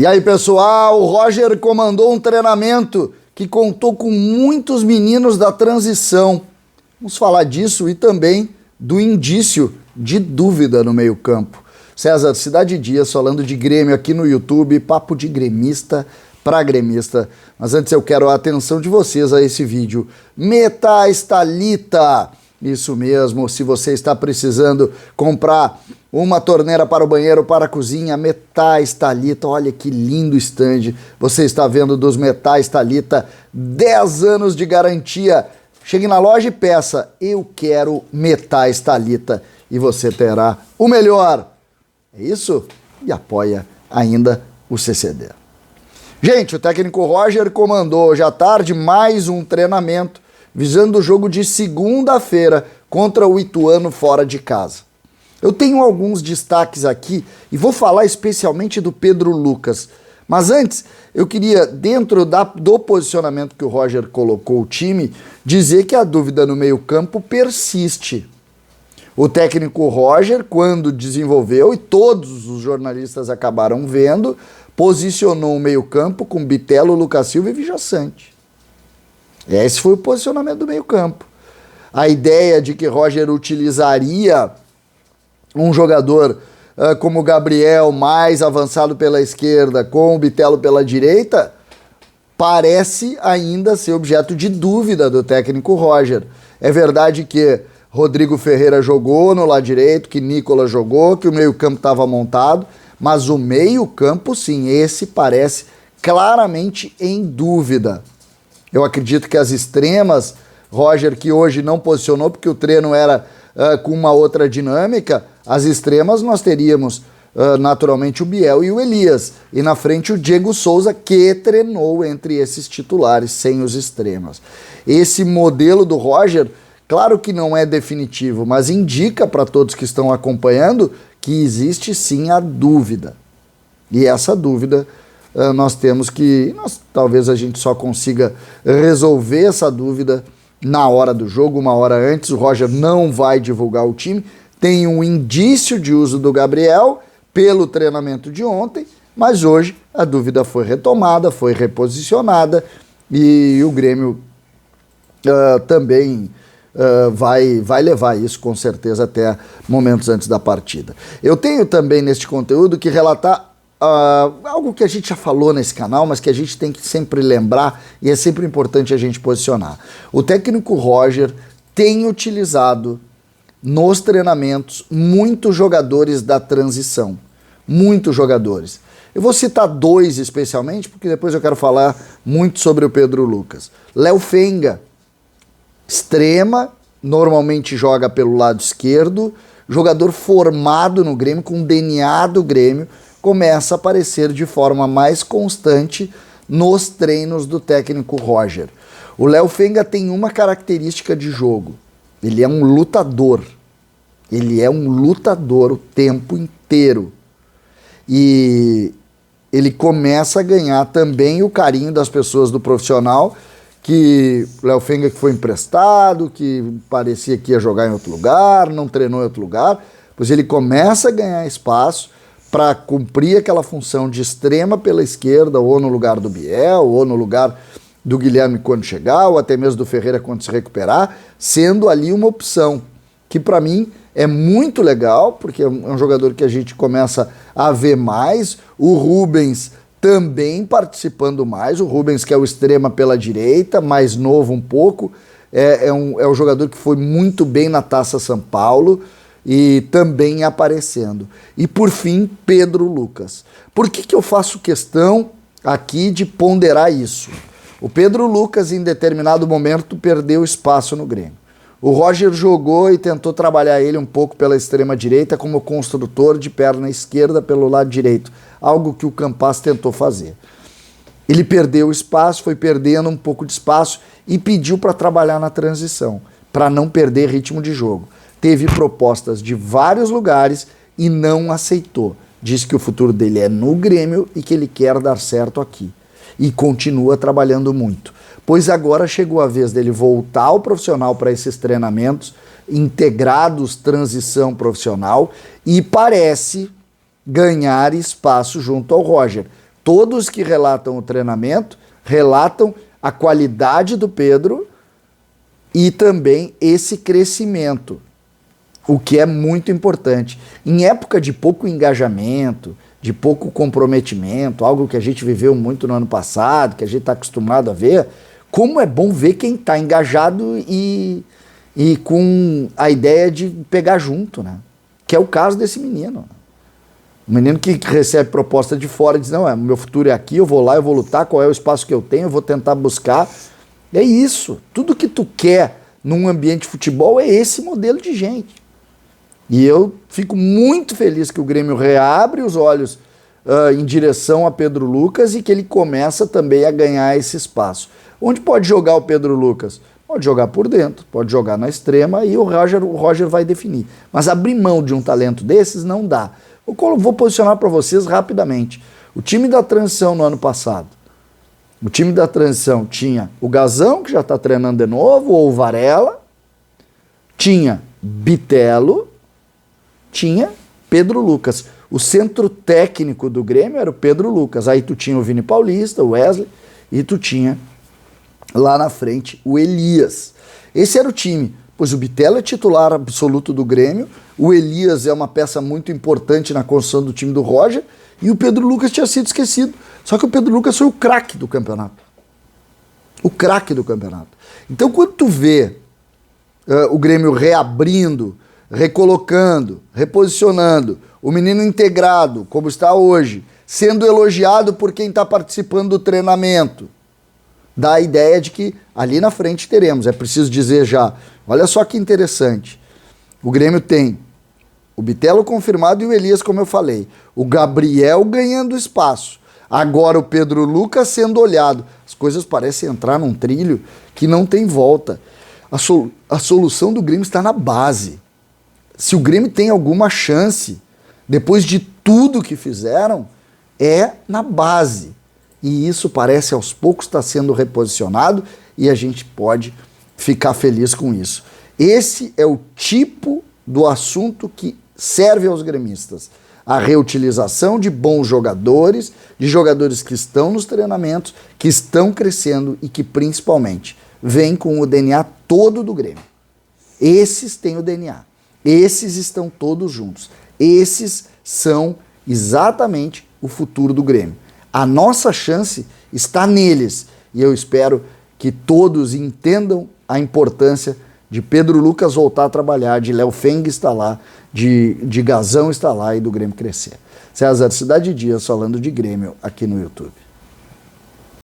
E aí, pessoal, o Roger comandou um treinamento que contou com muitos meninos da transição. Vamos falar disso e também do indício de dúvida no meio-campo. César, Cidade Dias falando de Grêmio aqui no YouTube, papo de gremista para gremista. Mas antes eu quero a atenção de vocês a esse vídeo. Metais Thalita! Isso mesmo, se você está precisando comprar uma torneira para o banheiro, para a cozinha, Metais Thalita, olha que lindo stand. Você está vendo dos Metais Thalita, 10 anos de garantia. Chegue na loja e peça, eu quero Metais Thalita, e você terá o melhor. É isso? E apoia ainda o CCD. Gente, o técnico Roger comandou hoje à tarde mais um treinamento visando o jogo de segunda-feira contra o Ituano fora de casa. Eu tenho alguns destaques aqui e vou falar especialmente do Pedro Lucas. Mas antes, eu queria, dentro do posicionamento que o Roger colocou o time, dizer que a dúvida no meio-campo persiste. O técnico Roger, quando desenvolveu, e todos os jornalistas acabaram vendo, posicionou o meio-campo com Bitelo, Lucas Silva e Vijaçante. Esse foi o posicionamento do meio-campo. A ideia de que Roger utilizaria um jogador como o Gabriel, mais avançado pela esquerda, com o Bitelo pela direita, parece ainda ser objeto de dúvida do técnico Roger. É verdade que Rodrigo Ferreira jogou no lado direito, que Nicolas jogou, que o meio-campo estava montado, mas o meio-campo, sim, esse parece claramente em dúvida. Eu acredito que as extremas, Roger, que hoje não posicionou porque o treino era com uma outra dinâmica, as extremas nós teríamos naturalmente o Biel e o Elias, e na frente o Diego Souza, que treinou entre esses titulares, sem os extremas. Esse modelo do Roger, claro que não é definitivo, mas indica para todos que estão acompanhando que existe sim a dúvida. E essa dúvida nós temos que, talvez a gente só consiga resolver essa dúvida na hora do jogo, uma hora antes. O Roger não vai divulgar o time, tem um indício de uso do Gabriel pelo treinamento de ontem, mas hoje a dúvida foi retomada, foi reposicionada e o Grêmio também vai levar isso com certeza até momentos antes da partida. Eu tenho também neste conteúdo que relatar algo que a gente já falou nesse canal, mas que a gente tem que sempre lembrar e é sempre importante a gente posicionar. O técnico Roger tem utilizado nos treinamentos muitos jogadores da transição, muitos jogadores. Eu vou citar dois especialmente, porque depois eu quero falar muito sobre o Pedro Lucas. Léo Fenga, extrema, normalmente joga pelo lado esquerdo, jogador formado no Grêmio, com DNA do Grêmio, começa a aparecer de forma mais constante nos treinos do técnico Roger. O Léo Fenga tem uma característica de jogo, ele é um lutador. Ele é um lutador o tempo inteiro. E ele começa a ganhar também o carinho das pessoas do profissional, que o Léo Fenga que foi emprestado, que parecia que ia jogar em outro lugar, não treinou em outro lugar, pois ele começa a ganhar espaço para cumprir aquela função de extrema pela esquerda, ou no lugar do Biel, ou no lugar do Guilherme quando chegar, ou até mesmo do Ferreira quando se recuperar, sendo ali uma opção que para mim é muito legal, porque é um jogador que a gente começa a ver mais. O Rubens também participando mais. O Rubens, que é o extrema pela direita, mais novo um pouco, é um jogador que foi muito bem na Taça São Paulo e também aparecendo. E por fim, Pedro Lucas. Por que eu faço questão aqui de ponderar isso? O Pedro Lucas, em determinado momento, perdeu espaço no Grêmio. O Roger jogou e tentou trabalhar ele um pouco pela extrema-direita como construtor de perna esquerda pelo lado direito, algo que o Campas tentou fazer. Ele perdeu espaço, foi perdendo um pouco de espaço e pediu para trabalhar na transição, para não perder ritmo de jogo. Teve propostas de vários lugares e não aceitou. Diz que o futuro dele é no Grêmio e que ele quer dar certo aqui. E continua trabalhando muito. Pois agora chegou a vez dele voltar ao profissional para esses treinamentos integrados, transição profissional, e parece ganhar espaço junto ao Roger. Todos que relatam o treinamento relatam a qualidade do Pedro e também esse crescimento, o que é muito importante. Em época de pouco engajamento, de pouco comprometimento, algo que a gente viveu muito no ano passado, que a gente está acostumado a ver, como é bom ver quem está engajado e com a ideia de pegar junto, né? Que é o caso desse menino. O menino que recebe proposta de fora e diz, não, meu futuro é aqui, eu vou lá, eu vou lutar, qual é o espaço que eu tenho, eu vou tentar buscar. É isso. Tudo que tu quer num ambiente de futebol é esse modelo de gente. E eu fico muito feliz que o Grêmio reabre os olhos em direção a Pedro Lucas e que ele começa também a ganhar esse espaço. Onde pode jogar o Pedro Lucas? Pode jogar por dentro, pode jogar na extrema e o Roger vai definir. Mas abrir mão de um talento desses não dá. Vou posicionar para vocês rapidamente. O time da transição no ano passado. O time da transição tinha o Gazão, que já está treinando de novo, ou o Varela. Tinha Bitelo. Tinha Pedro Lucas. O centro técnico do Grêmio era o Pedro Lucas. Aí tu tinha o Vini Paulista, o Wesley, e tu tinha lá na frente o Elias. Esse era o time, pois o Bitelo é titular absoluto do Grêmio, o Elias é uma peça muito importante na construção do time do Roger, e o Pedro Lucas tinha sido esquecido. Só que o Pedro Lucas foi o craque do campeonato. O craque do campeonato. Então quando tu vê o Grêmio reabrindo, recolocando, reposicionando, o menino integrado, como está hoje, sendo elogiado por quem está participando do treinamento, dá a ideia de que ali na frente teremos. É preciso dizer já, olha só que interessante, o Grêmio tem o Bitelo confirmado e o Elias, como eu falei, o Gabriel ganhando espaço, agora o Pedro Lucas sendo olhado. As coisas parecem entrar num trilho que não tem volta. A solução do Grêmio está na base. Se o Grêmio tem alguma chance, depois de tudo que fizeram, é na base. E isso parece aos poucos estar sendo reposicionado e a gente pode ficar feliz com isso. Esse é o tipo do assunto que serve aos gremistas. A reutilização de bons jogadores, de jogadores que estão nos treinamentos, que estão crescendo e que principalmente vêm com o DNA todo do Grêmio. Esses têm o DNA. Esses estão todos juntos. Esses são exatamente o futuro do Grêmio. A nossa chance está neles e eu espero que todos entendam a importância de Pedro Lucas voltar a trabalhar, de Léo Feng estar lá, de Gazão estar lá e do Grêmio crescer. César Cidade Dias falando de Grêmio aqui no YouTube.